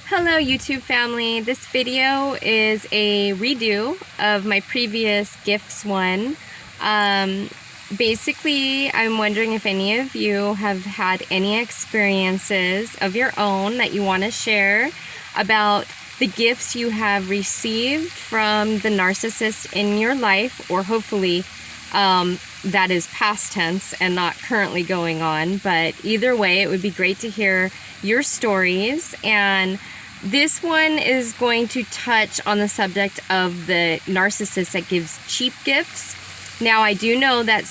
Hello YouTube family, this video is a redo of my previous gifts one. Basically, I'm wondering if any of you have had any experiences of your own that you want to share about the gifts you have received from the narcissist in your life, or hopefully that is past tense and not currently going on. But either way, it would be great to hear your stories. And this one is going to touch on the subject of the narcissist that gives cheap gifts. Now, I do know that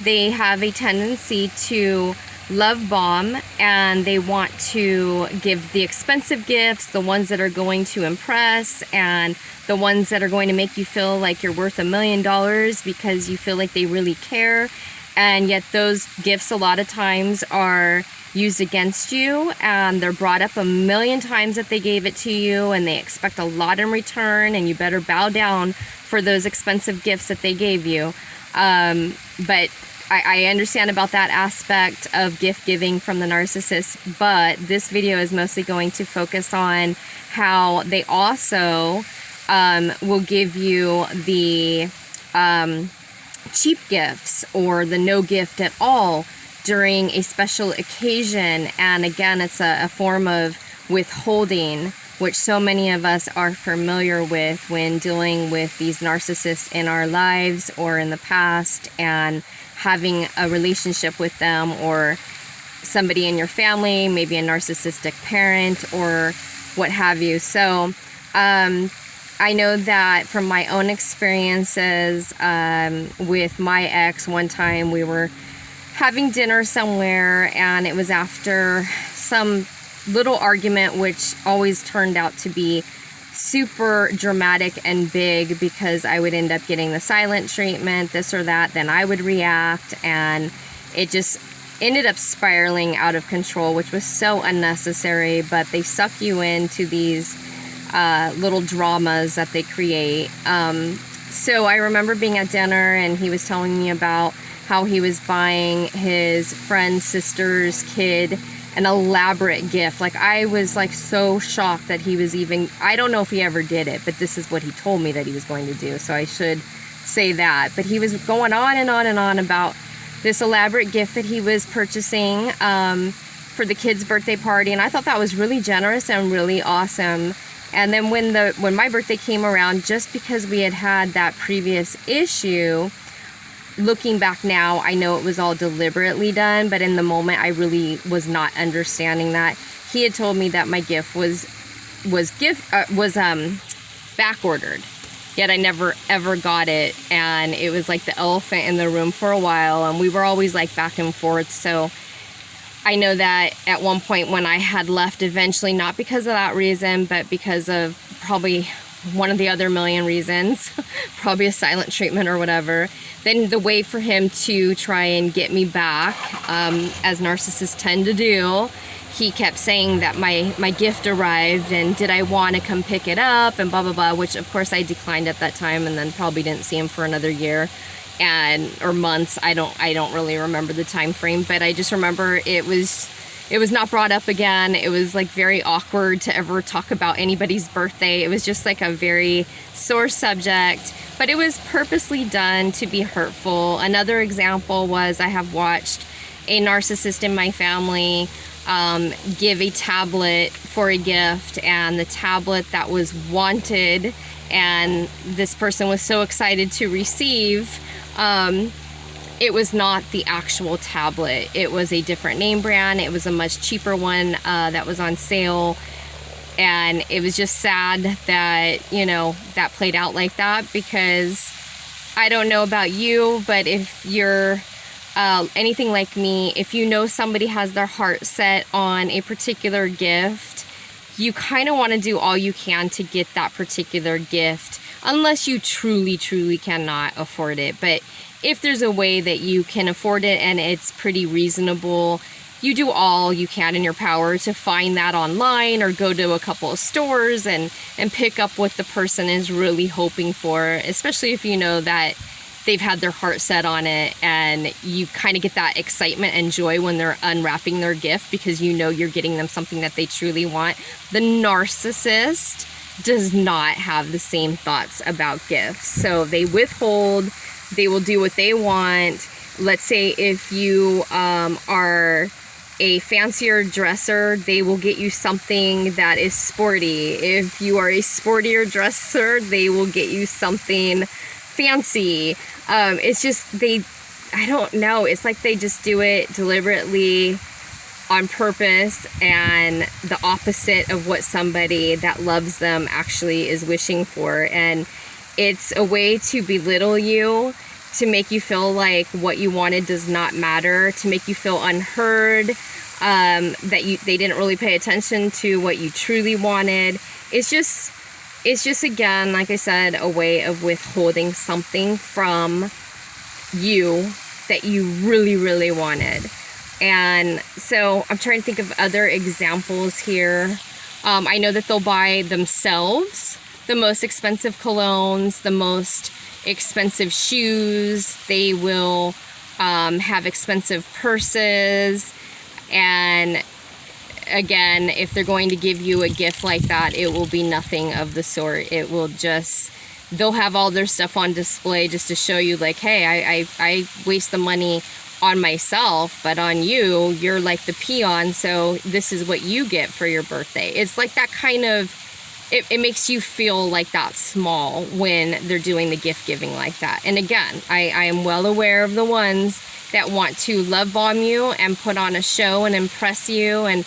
they have a tendency to love bomb, and they want to give the expensive gifts, the ones that are going to impress, and the ones that are going to make you feel like you're worth $1 million because you feel like they really care. And yet those gifts a lot of times are used against you, and they're brought up 1 million times that they gave it to you, and they expect a lot in return, and you better bow down for those expensive gifts that they gave you. But I understand about that aspect of gift giving from the narcissist, but this video is mostly going to focus on how they also will give you the cheap gifts or the no gift at all during a special occasion. And again, it's a form of withholding, which so many of us are familiar with when dealing with these narcissists in our lives or in the past, and having a relationship with them, or somebody in your family, maybe a narcissistic parent or what have you. So I know that from my own experiences with my ex, one time we were having dinner somewhere, and it was after some little argument, which always turned out to be super dramatic and big, because I would end up getting the silent treatment, this or that, then I would react, and it just ended up spiraling out of control, which was so unnecessary. But they suck you into these little dramas that they create. So I remember being at dinner, and he was telling me about how he was buying his friend's sister's kid an elaborate gift. Like, I was like so shocked that he was even, I don't know if he ever did it, but this is what he told me that he was going to do, so I should say that. But he was going on and on and on about this elaborate gift that he was purchasing for the kid's birthday party, and I thought that was really generous and really awesome. And then when my birthday came around, just because we had had that previous issue, looking back now, I know it was all deliberately done, but in the moment I really was not understanding that. He had told me that my gift was back ordered, yet I never ever got it, and it was like the elephant in the room for a while, and we were always like back and forth. So I know that at one point when I had left eventually, not because of that reason, but because of probably one of the other million reasons, probably a silent treatment or whatever, then the way for him to try and get me back, as narcissists tend to do, he kept saying that my gift arrived, and did I want to come pick it up, and blah blah blah, which of course I declined at that time, and then probably didn't see him for another year or months. I don't really remember the time frame, but I just remember it was not brought up again. It was like very awkward to ever talk about anybody's birthday. It was just like a very sore subject, but it was purposely done to be hurtful. Another example was I have watched a narcissist in my family give a tablet for a gift, and the tablet that was wanted and this person was so excited to receive, it was not the actual tablet. It was a different name brand. It was a much cheaper one that was on sale. And it was just sad that, that played out like that, because I don't know about you, but if you're anything like me, if you know somebody has their heart set on a particular gift, you kind of want to do all you can to get that particular gift, unless you truly, truly cannot afford it. But if there's a way that you can afford it and it's pretty reasonable, you do all you can in your power to find that online, or go to a couple of stores and pick up what the person is really hoping for, especially if you know that they've had their heart set on it, and you kind of get that excitement and joy when they're unwrapping their gift because you know you're getting them something that they truly want. The narcissist does not have the same thoughts about gifts. So they withhold, they will do what they want. Let's say if you are a fancier dresser, they will get you something that is sporty. If you are a sportier dresser, they will get you something fancy. It's just, I don't know, it's like they just do it deliberately on purpose, and the opposite of what somebody that loves them actually is wishing for. And it's a way to belittle you, to make you feel like what you wanted does not matter, to make you feel unheard, that they didn't really pay attention to what you truly wanted. It's just again, like I said, a way of withholding something from you that you really, really wanted. And so I'm trying to think of other examples here. I know that they'll buy themselves the most expensive colognes, the most expensive shoes. They will have expensive purses. And again, if they're going to give you a gift like that, it will be nothing of the sort. It will just, they'll have all their stuff on display just to show you like, hey, I waste the money on myself, but on you, you're like the peon, so this is what you get for your birthday. It's like that kind of, it makes you feel like that small when they're doing the gift giving like that. And again, I am well aware of the ones that want to love bomb you and put on a show and impress you and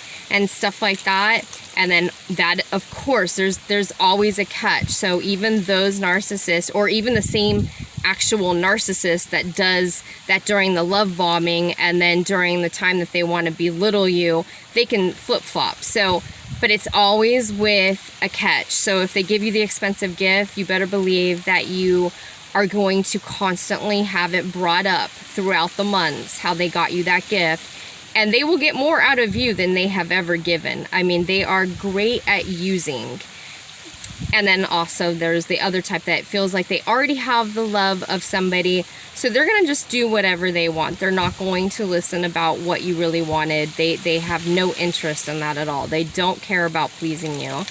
stuff like that. And then that, of course, there's always a catch. So even those narcissists, or even the same actual narcissist that does that during the love bombing, and then during the time that they want to belittle you, they can flip-flop. So, but it's always with a catch. So if they give you the expensive gift, you better believe that you are going to constantly have it brought up throughout the months, how they got you that gift. And they will get more out of you than they have ever given. I mean, they are great at using. And then also there's the other type that feels like they already have the love of somebody, so they're going to just do whatever they want. They're not going to listen about what you really wanted. They have no interest in that at all. They don't care about pleasing you.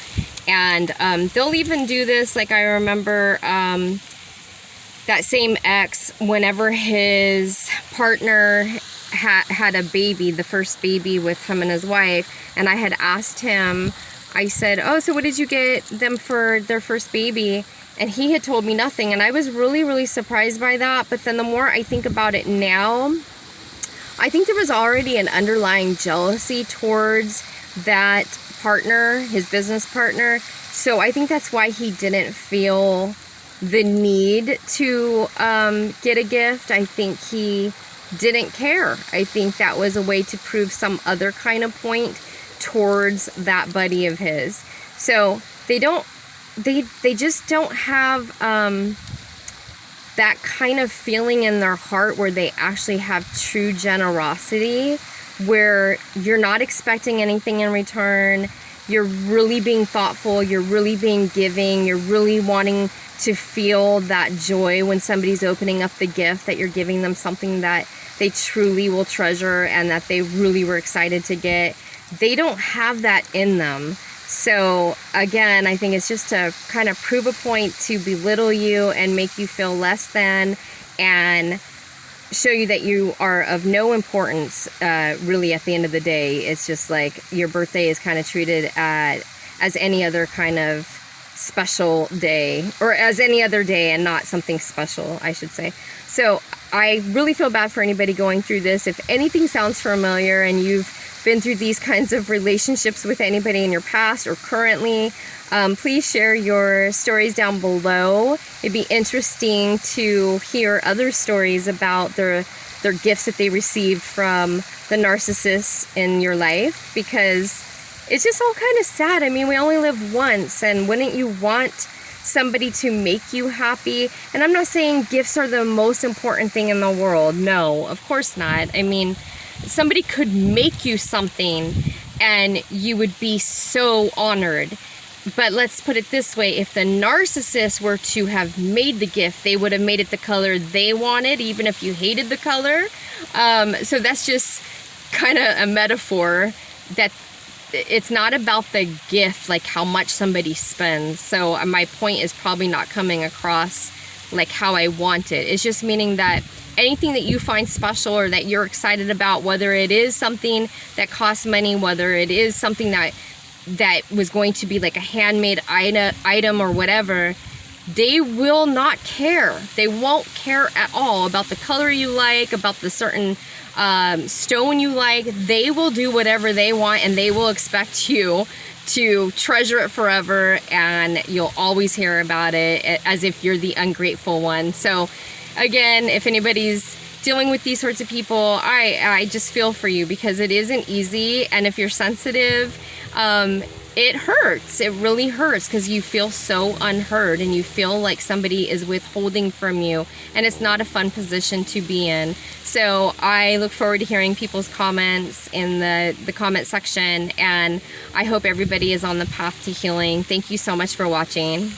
And they'll even do this, like I remember that same ex, whenever his partner had a baby, the first baby with him and his wife, and I had asked him, I said, oh, so what did you get them for their first baby? And he had told me nothing, and I was really, really surprised by that. But then the more I think about it now, I think there was already an underlying jealousy towards that partner, his business partner. So I think that's why he didn't feel the need to get a gift. I think he didn't care. I think that was a way to prove some other kind of point towards that buddy of his. So they just don't have that kind of feeling in their heart where they actually have true generosity, where you're not expecting anything in return. You're really being thoughtful. You're really being giving. You're really wanting to feel that joy when somebody's opening up the gift, that you're giving them something that they truly will treasure and that they really were excited to get. They don't have that in them. So again, I think it's just to kind of prove a point, to belittle you and make you feel less than, and show you that you are of no importance, really, at the end of the day. It's just like your birthday is kind of treated as any other kind of special day, or as any other day and not something special, I should say. So I really feel bad for anybody going through this. If anything sounds familiar and you've been through these kinds of relationships with anybody in your past or currently, please share your stories down below. It'd be interesting to hear other stories about their gifts that they received from the narcissists in your life, because it's just all kind of sad. I mean, we only live once, and wouldn't you want somebody to make you happy? And I'm not saying gifts are the most important thing in the world. No, of course not. I mean, somebody could make you something and you would be so honored. But let's put it this way, if the narcissist were to have made the gift, they would have made it the color they wanted, even if you hated the color. So that's just kind of a metaphor that it's not about the gift, like how much somebody spends. So my point is probably not coming across like how I want it. It's just meaning that anything that you find special or that you're excited about, whether it is something that costs money, whether it is something that was going to be like a handmade item or whatever, they will not care. They won't care at all about the color you like, about the certain stone you like. They will do whatever they want, and they will expect you to treasure it forever, and you'll always hear about it as if you're the ungrateful one. So again, if anybody's dealing with these sorts of people, I just feel for you, because it isn't easy. And if you're sensitive, it hurts. It really hurts, because you feel so unheard and you feel like somebody is withholding from you, and it's not a fun position to be in. So I look forward to hearing people's comments in the comment section, and I hope everybody is on the path to healing. Thank you so much for watching.